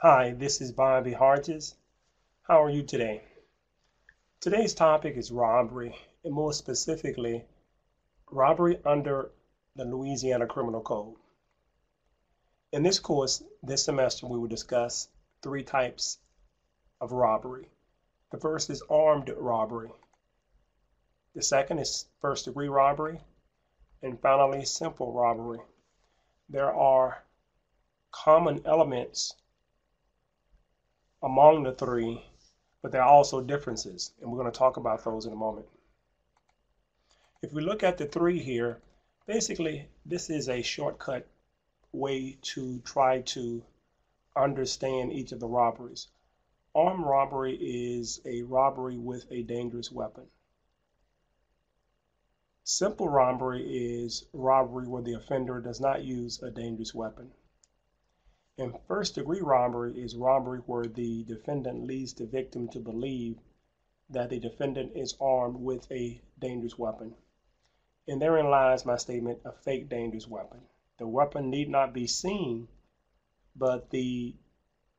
Hi, this is Bobby Harges. How are you today? Today's topic is robbery, and more specifically, robbery under the Louisiana Criminal Code. In this course, this semester, we will discuss three types of robbery. The first is armed robbery. The second is first-degree robbery. And finally, simple robbery. There are common elements among the three, but there are also differences, and we're going to talk about those in a moment. If we look at the three here, basically this is a shortcut way to try to understand each of the robberies. Armed robbery is a robbery with a dangerous weapon. Simple robbery is robbery where the offender does not use a dangerous weapon. And first-degree robbery is robbery where the defendant leads the victim to believe that the defendant is armed with a dangerous weapon. And therein lies my statement, a fake dangerous weapon. The weapon need not be seen, but the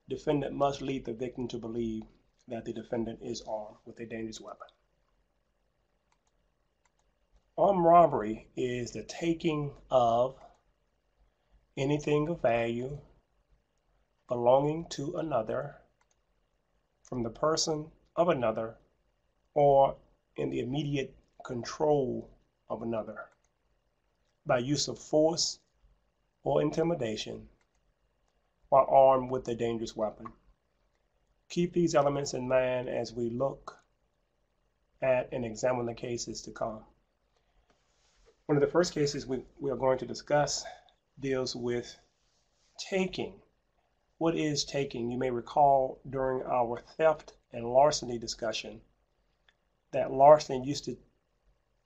defendant must lead the victim to believe that the defendant is armed with a dangerous weapon. Armed robbery is the taking of anything of value belonging to another from the person of another or in the immediate control of another by use of force or intimidation while armed with a dangerous weapon. Keep these elements in mind as we look at and examine the cases to come. One of the first cases we are going to discuss deals with taking. What is taking? You may recall during our theft and larceny discussion that larceny used to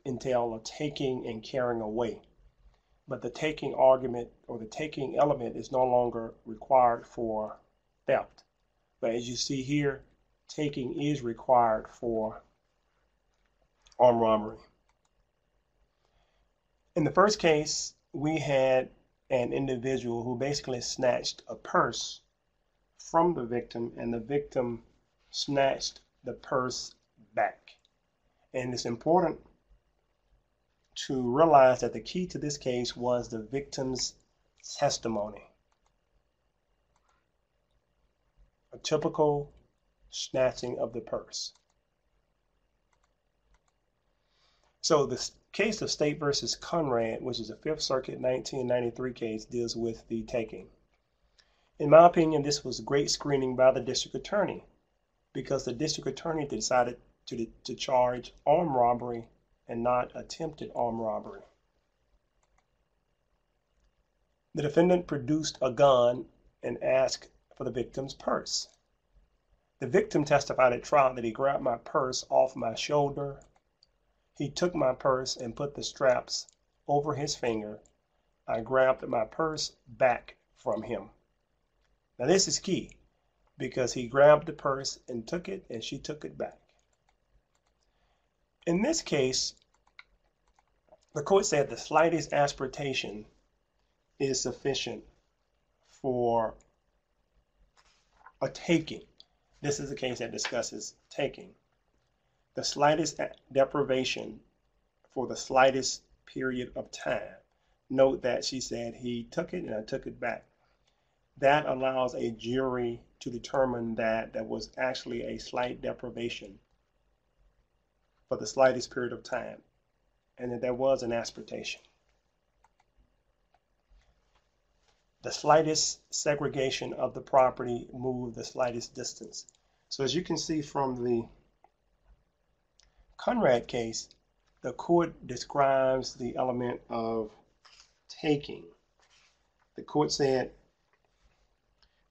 entail a taking and carrying away. But the taking argument or the taking element is no longer required for theft. But as you see here, taking is required for armed robbery. In the first case, we had an individual who basically snatched a purse from the victim, and the victim snatched the purse back. And it's important to realize that the key to this case was the victim's testimony. A typical snatching of the purse. So the case of State versus Conrad, which is a Fifth Circuit 1993 case, deals with the taking. In my opinion, this was great screening by the district attorney because the district attorney decided to charge armed robbery and not attempted armed robbery. The defendant produced a gun and asked for the victim's purse. The victim testified at trial that he grabbed my purse off my shoulder. He took my purse and put the straps over his finger. I grabbed my purse back from him. Now this is key because he grabbed the purse and took it and she took it back. In this case, the court said the slightest aspiration is sufficient for a taking. This is a case that discusses taking. The slightest deprivation for the slightest period of time. Note that she said he took it and I took it back. That allows a jury to determine that there was actually a slight deprivation for the slightest period of time and that there was an aspiration. The slightest segregation of the property moved the slightest distance. So as you can see from the Conrad case, the court describes the element of taking. The court said,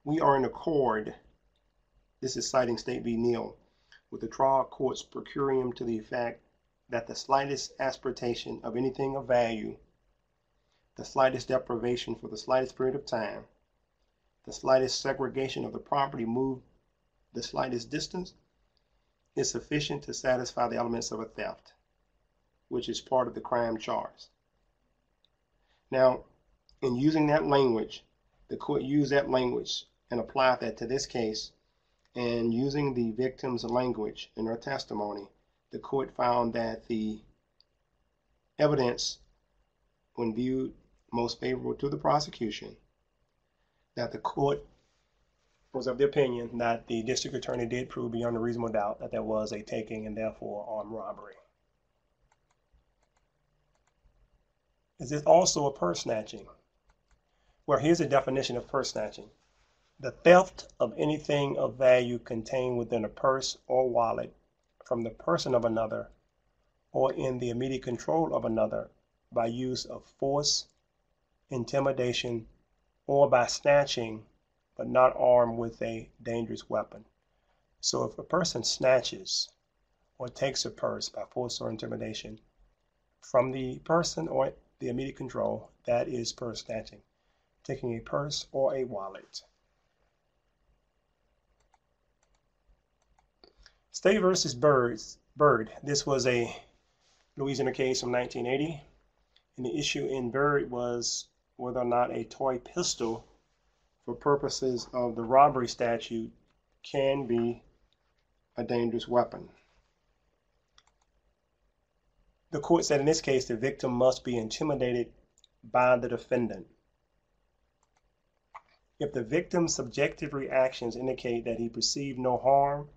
we are in accord, this is citing State v. Neal, with the trial court's per curiam to the effect that the slightest aspiration of anything of value, the slightest deprivation for the slightest period of time, the slightest segregation of the property moved the slightest distance, is sufficient to satisfy the elements of a theft, which is part of the crime charge. Now, in using that language, the court used that language and applied that to this case, and using the victim's language in her testimony, the court found that the evidence, when viewed most favorable to the prosecution, that the court was of the opinion that the district attorney did prove beyond a reasonable doubt that there was a taking and therefore armed robbery. Is this also a purse snatching? Well, here's a definition of purse snatching. The theft of anything of value contained within a purse or wallet from the person of another or in the immediate control of another by use of force, intimidation, or by snatching, but not armed with a dangerous weapon. So if a person snatches or takes a purse by force or intimidation from the person or the immediate control, that is purse snatching, taking a purse or a wallet. State versus Bird. This was a Louisiana case from 1980, and the issue in Bird was whether or not a toy pistol for purposes of the robbery statute can be a dangerous weapon. The court said in this case the victim must be intimidated by the defendant. If the victim's subjective reactions indicate that he perceived no harm,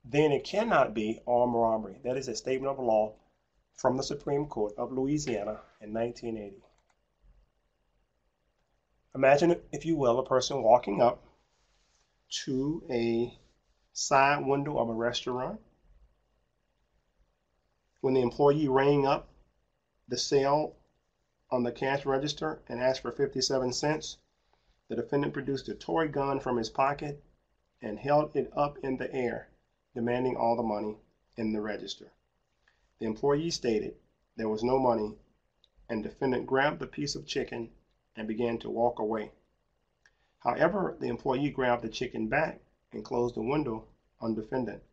then it cannot be armed robbery. That is a statement of law from the Supreme Court of Louisiana in 1980. Imagine, if you will, a person walking up to a side window of a restaurant. When the employee rang up the cell on the cash register and asked for 57 cents, the defendant produced a toy gun from his pocket and held it up in the air, demanding all the money in the register. The employee stated there was no money, and the defendant grabbed the piece of chicken and began to walk away. However, the employee grabbed the chicken back and closed the window on the defendant,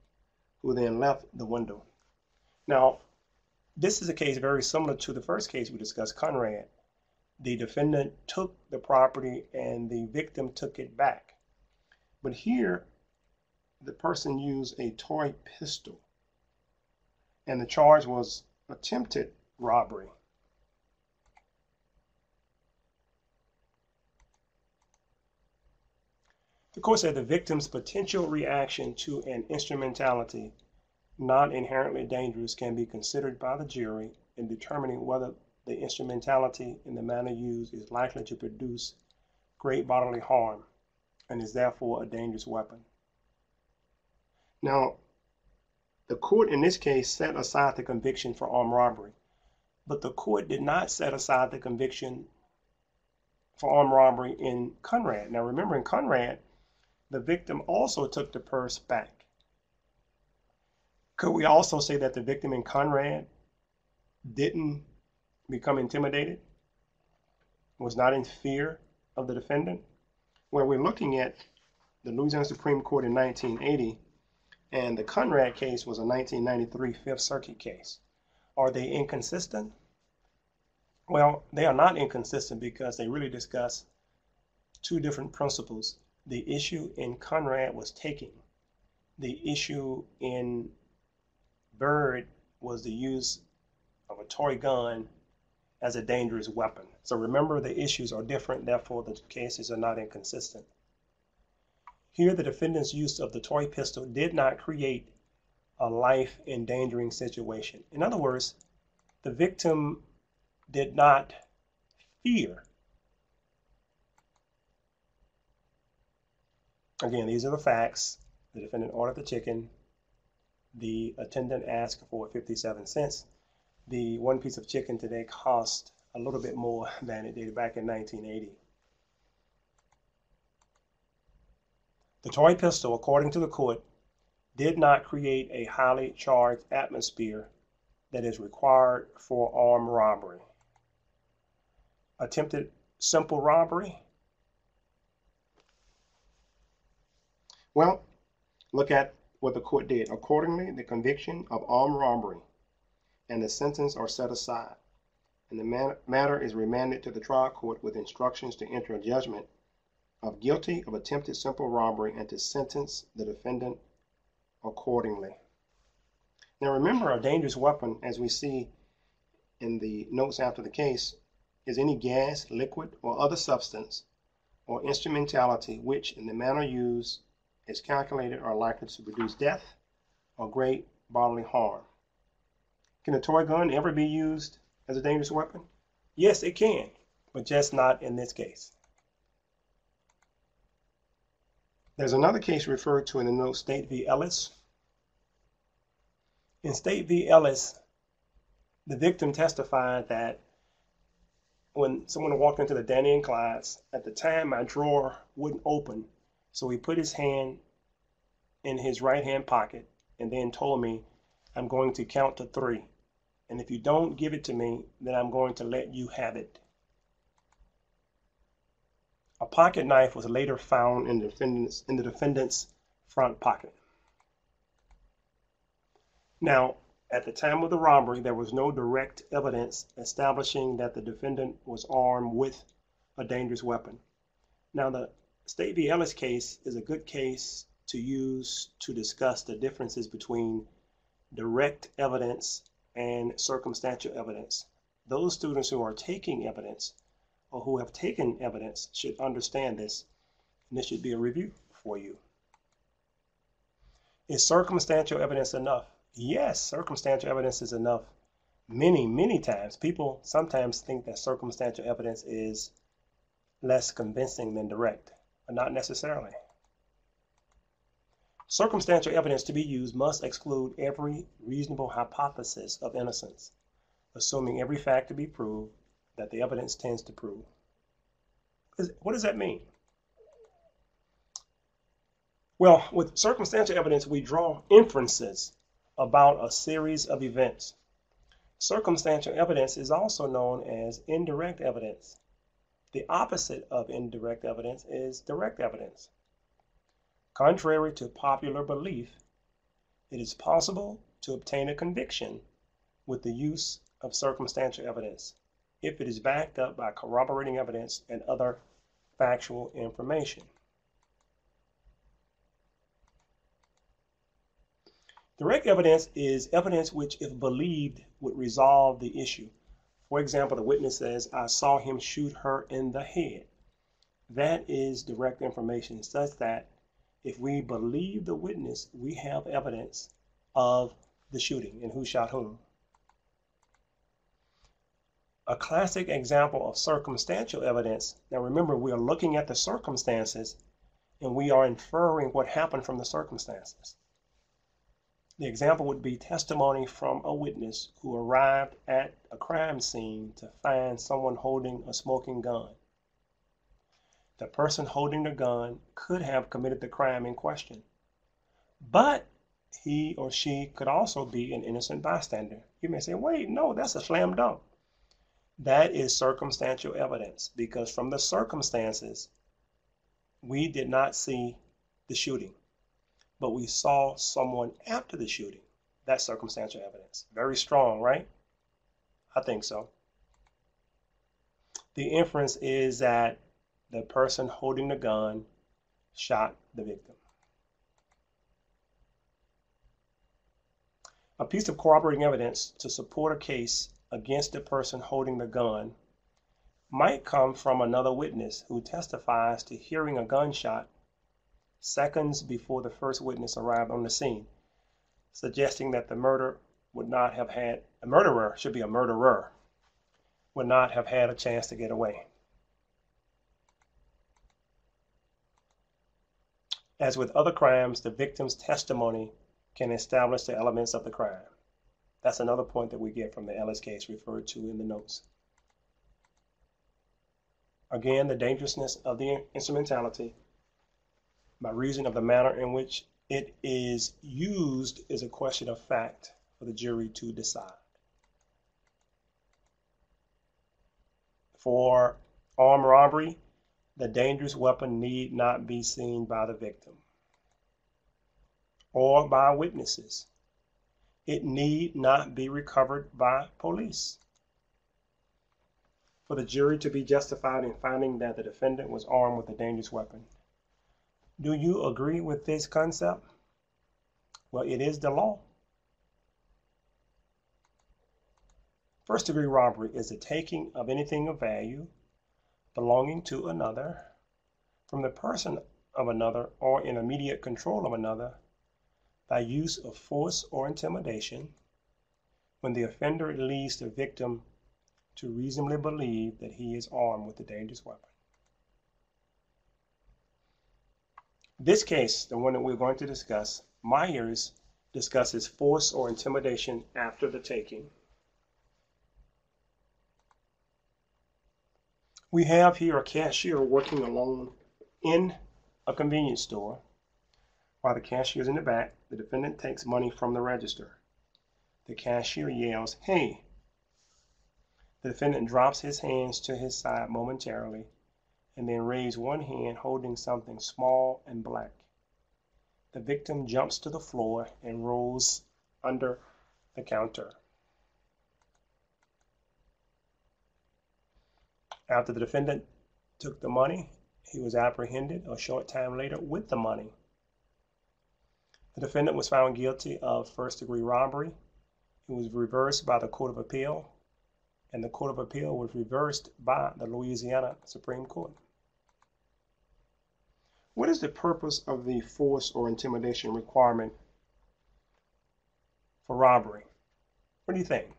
who then left the window. Now, this is a case very similar to the first case we discussed, Conrad. The defendant took the property and the victim took it back. But here, the person used a toy pistol, and the charge was attempted robbery. The court said the victim's potential reaction to an instrumentality not inherently dangerous can be considered by the jury in determining whether the instrumentality in the manner used is likely to produce great bodily harm and is therefore a dangerous weapon. Now, the court in this case set aside the conviction for armed robbery, but the court did not set aside the conviction for armed robbery in Conrad. Now, remember, in Conrad, the victim also took the purse back. Could we also say that the victim in Conrad didn't become intimidated, was not in fear of the defendant? Well, we're looking at the Louisiana Supreme Court in 1980, and the Conrad case was a 1993 Fifth Circuit case. Are they inconsistent? Well, they are not inconsistent because they really discuss two different principles. The issue in Conrad was taking. The issue in Bird was the use of a toy gun as a dangerous weapon. So remember, the issues are different, therefore the cases are not inconsistent. Here, the defendant's use of the toy pistol did not create a life-endangering situation. In other words, the victim did not fear. Again, these are the facts. The defendant ordered the chicken. The attendant asked for 57 cents. The one piece of chicken today cost a little bit more than it did back in 1980. The toy pistol, according to the court, did not create a highly charged atmosphere that is required for armed robbery. Attempted simple robbery? Well, look at what the court did. Accordingly, the conviction of armed robbery and the sentence are set aside, and the matter is remanded to the trial court with instructions to enter a judgment of guilty of attempted simple robbery and to sentence the defendant accordingly. Now remember, a dangerous weapon, as we see in the notes after the case, is any gas, liquid, or other substance or instrumentality which, in the manner used, is calculated or likely to produce death or great bodily harm. Can a toy gun ever be used as a dangerous weapon? Yes, it can, but just not in this case. There's another case referred to in the note, State v. Ellis. In State v. Ellis, the victim testified that when someone walked into the Danny and Clyde's, at the time my drawer wouldn't open, so he put his hand in his right hand pocket and then told me, I'm going to count to 3. And if you don't give it to me, then I'm going to let you have it. A pocket knife was later found in the defendant's front pocket. Now, at the time of the robbery, there was no direct evidence establishing that the defendant was armed with a dangerous weapon. Now, the State v. Ellis case is a good case to use to discuss the differences between direct evidence and circumstantial evidence. Those students who are taking evidence or who have taken evidence should understand this, and this should be a review for you. Is circumstantial evidence enough? Yes, circumstantial evidence is enough many times. People sometimes think that circumstantial evidence is less convincing than direct, but not necessarily. Circumstantial evidence to be used must exclude every reasonable hypothesis of innocence, assuming every fact to be proved that the evidence tends to prove. What does that mean? Well, with circumstantial evidence, we draw inferences about a series of events. Circumstantial evidence is also known as indirect evidence. The opposite of indirect evidence is direct evidence. Contrary to popular belief, it is possible to obtain a conviction with the use of circumstantial evidence if it is backed up by corroborating evidence and other factual information. Direct evidence is evidence which, if believed, would resolve the issue. For example, the witness says, I saw him shoot her in the head. That is direct information, such that if we believe the witness, we have evidence of the shooting and who shot whom. A classic example of circumstantial evidence, now remember, we are looking at the circumstances and we are inferring what happened from the circumstances. The example would be testimony from a witness who arrived at a crime scene to find someone holding a smoking gun. The person holding the gun could have committed the crime in question, but he or she could also be an innocent bystander. You may say, wait, no, that's a slam dunk. That is circumstantial evidence, because from the circumstances, we did not see the shooting, but we saw someone after the shooting. That's circumstantial evidence. Very strong, right? I think so. The inference is that the person holding the gun shot the victim. A piece of corroborating evidence to support a case against the person holding the gun might come from another witness who testifies to hearing a gunshot seconds before the first witness arrived on the scene, suggesting that the murderer would not have had a murderer would not have had a chance to get away. As with other crimes, the victim's testimony can establish the elements of the crime. That's another point that we get from the Ellis case referred to in the notes. Again, the dangerousness of the instrumentality by reason of the manner in which it is used is a question of fact for the jury to decide. For armed robbery, the dangerous weapon need not be seen by the victim or by witnesses. It need not be recovered by police. for the jury to be justified in finding that the defendant was armed with a dangerous weapon. Do you agree with this concept? Well, it is the law. First-degree robbery is the taking of anything of value belonging to another from the person of another or in immediate control of another by use of force or intimidation when the offender leads the victim to reasonably believe that he is armed with a dangerous weapon. This case, the one that we're going to discuss, Myers discusses force or intimidation after the taking. We have here a cashier working alone in a convenience store. While the cashier is in the back, the defendant takes money from the register. The cashier yells, "Hey!" The defendant drops his hands to his side momentarily and then raises one hand holding something small and black. The victim jumps to the floor and rolls under the counter. After the defendant took the money, he was apprehended a short time later with the money. The defendant was found guilty of first-degree robbery. It was reversed by the Court of Appeal, and the Court of Appeal was reversed by the Louisiana Supreme Court. What is the purpose of the force or intimidation requirement for robbery? What do you think?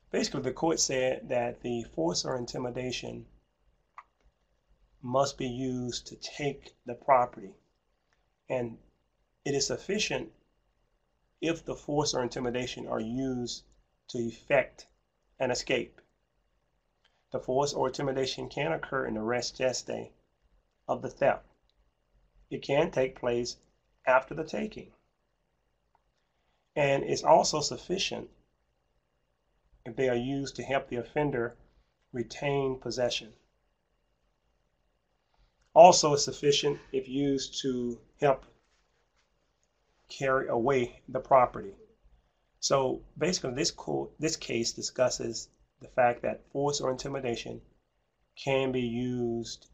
Basically, the court said that the force or intimidation must be used to take the property, and it is sufficient if the force or intimidation are used to effect an escape. The force or intimidation can occur in the res gestae of the theft. It can take place after the taking. And it's also sufficient if they are used to help the offender retain possession. Also sufficient if used to help carry away the property. So basically this case discusses the fact that force or intimidation can be used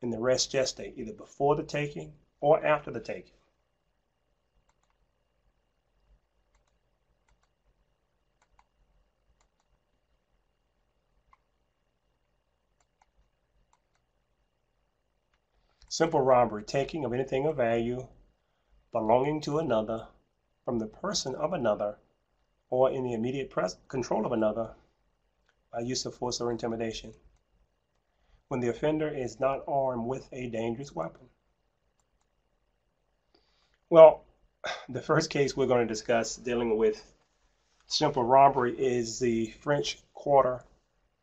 in the res gestae, either before the taking or after the taking. Simple robbery, taking of anything of value belonging to another from the person of another or in the immediate control of another by use of force or intimidation when the offender is not armed with a dangerous weapon. Well, the first case we're going to discuss dealing with simple robbery is the French Quarter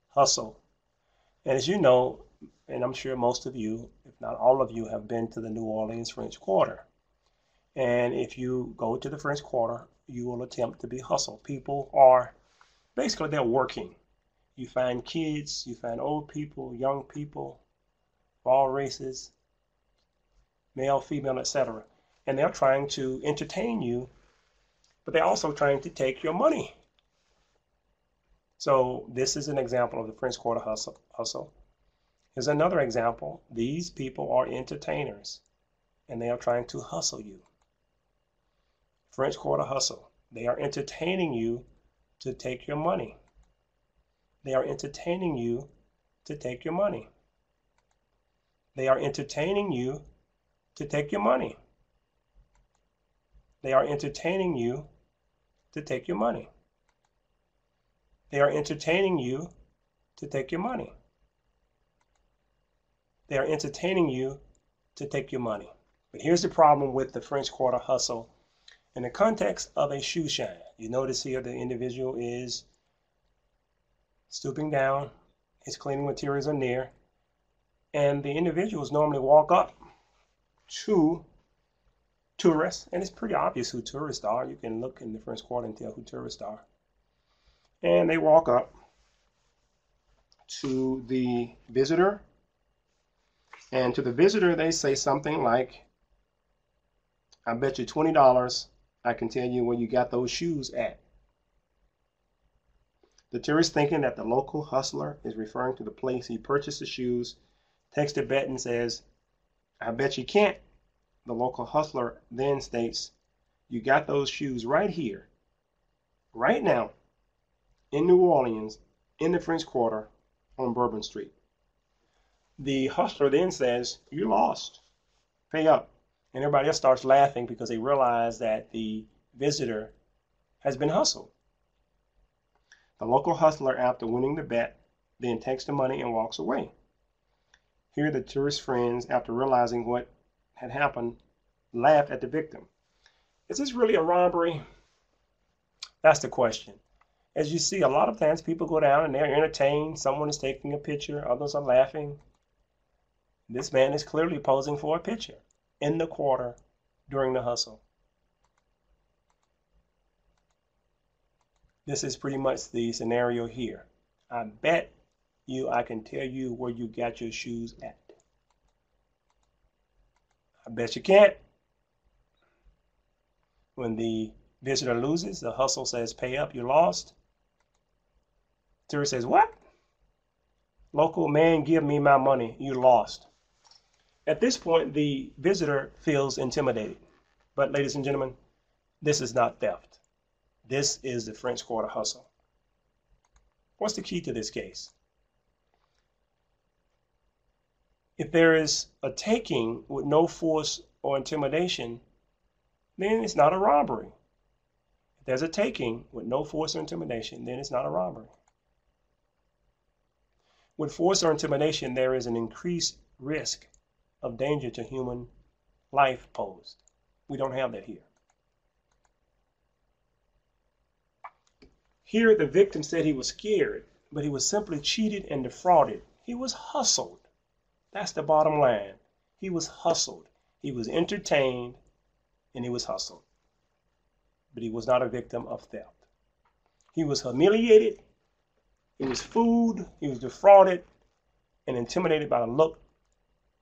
hustle. And as you know, and I'm sure most of you, if not all of you, have been to the New Orleans French Quarter. And if you go to the French Quarter, you will attempt to be hustled. People are, basically they're working. You find kids, you find old people, young people, of all races, male, female, etc. And they're trying to entertain you, but they're also trying to take your money. So this is an example of the French Quarter hustle. Here's another example. These people are entertainers, and they are trying to hustle you. French Quarter hustle. They are entertaining you to take your money. They are entertaining you to take your money. They are entertaining you to take your money. They are entertaining you to take your money. They are entertaining you to take your money. They are entertaining you to take your money. But here's the problem with the French Quarter hustle in the context of a shoe shine. You notice here the individual is stooping down, his cleaning materials are near, and the individuals normally walk up to tourists, and it's pretty obvious who tourists are. You can look in the French Quarter and tell who tourists are. And they walk up to the visitor, and to the visitor they say something like, "I bet you $20 I can tell you where you got those shoes at." The tourist, thinking that the local hustler is referring to the place he purchased the shoes, takes the bet and says, "I bet you can't." The local hustler then states, "You got those shoes right here, right now, in New Orleans, in the French Quarter, on Bourbon Street." The hustler then says, "You lost. Pay up." And everybody else starts laughing because they realize that the visitor has been hustled. The local hustler, after winning the bet, then takes the money and walks away. Here the tourist friends, after realizing what had happened, laughed at the victim. Is this really a robbery? That's the question. As you see, a lot of times people go down and they're entertained. Someone is taking a picture, others are laughing. This man is clearly posing for a picture in the quarter during the hustle. This is pretty much the scenario here. I bet you I can tell you where you got your shoes at. I bet you can't. When the visitor loses, the hustle says, "Pay up, you lost." Tourist says, "What? Local man, give me my money, you lost." At this point, the visitor feels intimidated. But ladies and gentlemen, this is not theft. This is the French Quarter hustle. What's the key to this case? If there is a taking with no force or intimidation, then it's not a robbery. If there's a taking with no force or intimidation, then it's not a robbery. With force or intimidation, there is an increased risk of danger to human life posed. We don't have that here. Here, the victim said he was scared, but he was simply cheated and defrauded. He was hustled. That's the bottom line. He was hustled. He was entertained, and he was hustled. But he was not a victim of theft. He was humiliated. He was fooled. He was defrauded and intimidated by the look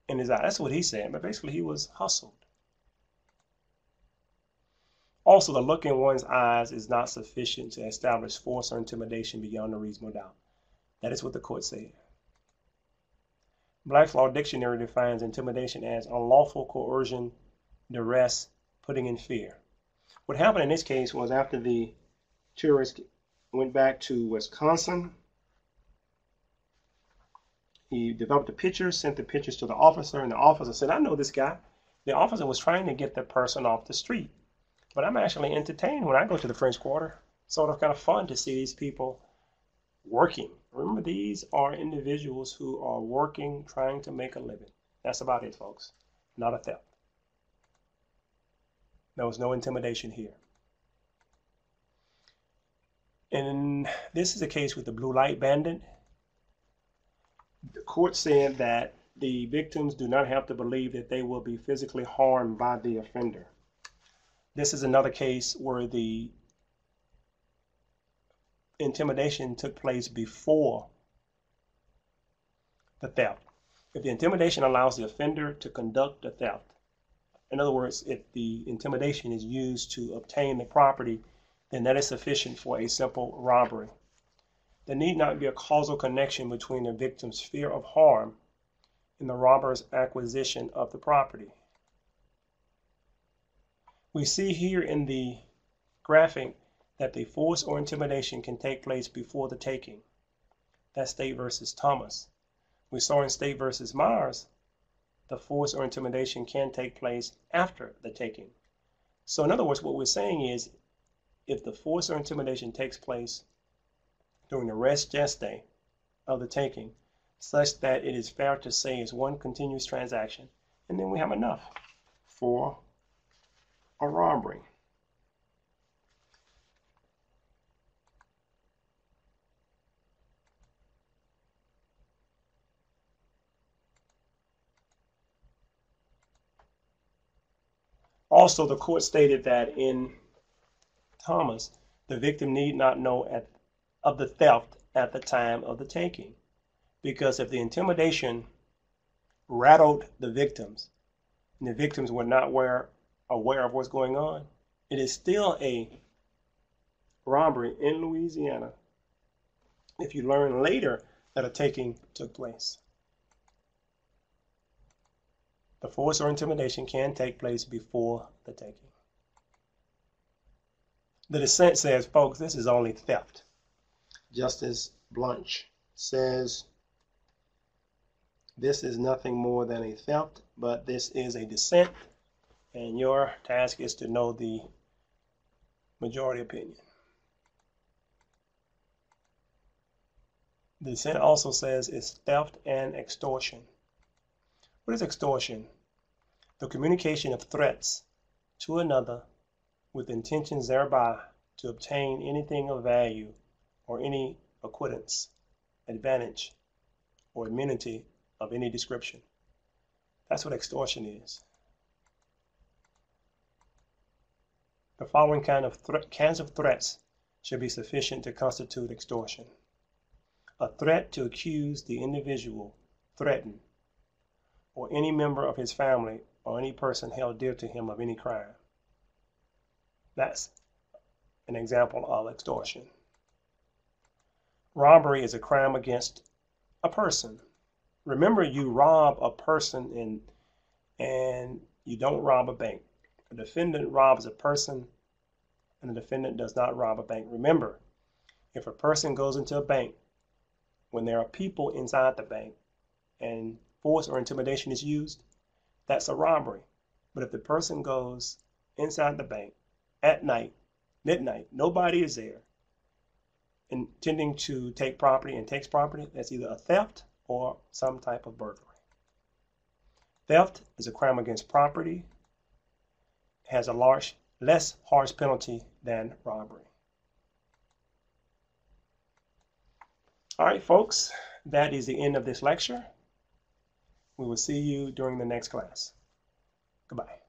in his eye. That's what he said, but basically he was hustled. Also, the look in one's eyes is not sufficient to establish force or intimidation beyond a reasonable doubt. That is what the court said. Black's Law Dictionary defines intimidation as unlawful coercion, duress, putting in fear. What happened in this case was after the tourist went back to Wisconsin, he developed the pictures, sent the pictures to the officer, and the officer said, "I know this guy." The officer was trying to get the person off the street. But I'm actually entertained when I go to the French Quarter. Sort of kind of fun to see these people working. Remember, these are individuals who are working, trying to make a living. That's about it, folks. Not a theft. There was no intimidation here. And this is a case with the blue light bandit. The court said that the victims do not have to believe that they will be physically harmed by the offender. This is another case where the intimidation took place before the theft. If the intimidation allows the offender to conduct the theft, in other words, if the intimidation is used to obtain the property, then that is sufficient for a simple robbery. There need not be a causal connection between the victim's fear of harm and the robber's acquisition of the property. We see here in the graphic that the force or intimidation can take place before the taking. That's State versus Thomas. We saw in State versus Myers, the force or intimidation can take place after the taking. So in other words, what we're saying is, if the force or intimidation takes place during the res gestae of the taking, such that it is fair to say it's one continuous transaction, and then we have enough for a robbery. Also, the court stated that in Thomas, the victim need not know of the theft at the time of the taking, because if the intimidation rattled the victims and the victims were not aware of what's going on, it is still a robbery in Louisiana if you learn later that a taking took place. The force or intimidation can take place before the taking. The dissent says, folks, this is only theft. Justice Blanche says, this is nothing more than a theft, but this is a dissent, and your task is to know the majority opinion. The dissent also says it's theft and extortion. What is extortion? The communication of threats to another with intentions thereby to obtain anything of value or any acquittance, advantage, or immunity of any description. That's what extortion is. The following kinds of threats should be sufficient to constitute extortion. A threat to accuse the individual threatened or any member of his family or any person held dear to him of any crime. That's an example of extortion. Robbery is a crime against a person. Remember, you rob a person and you don't rob a bank. A defendant robs a person and a defendant does not rob a bank. Remember, if a person goes into a bank when there are people inside the bank and force or intimidation is used, that's a robbery. But if the person goes inside the bank at night, midnight, nobody is there, intending to take property and takes property, that's either a theft or some type of burglary. Theft is a crime against property, has a less harsh penalty than robbery. All right, folks, that is the end of this lecture. We will see you during the next class. Goodbye.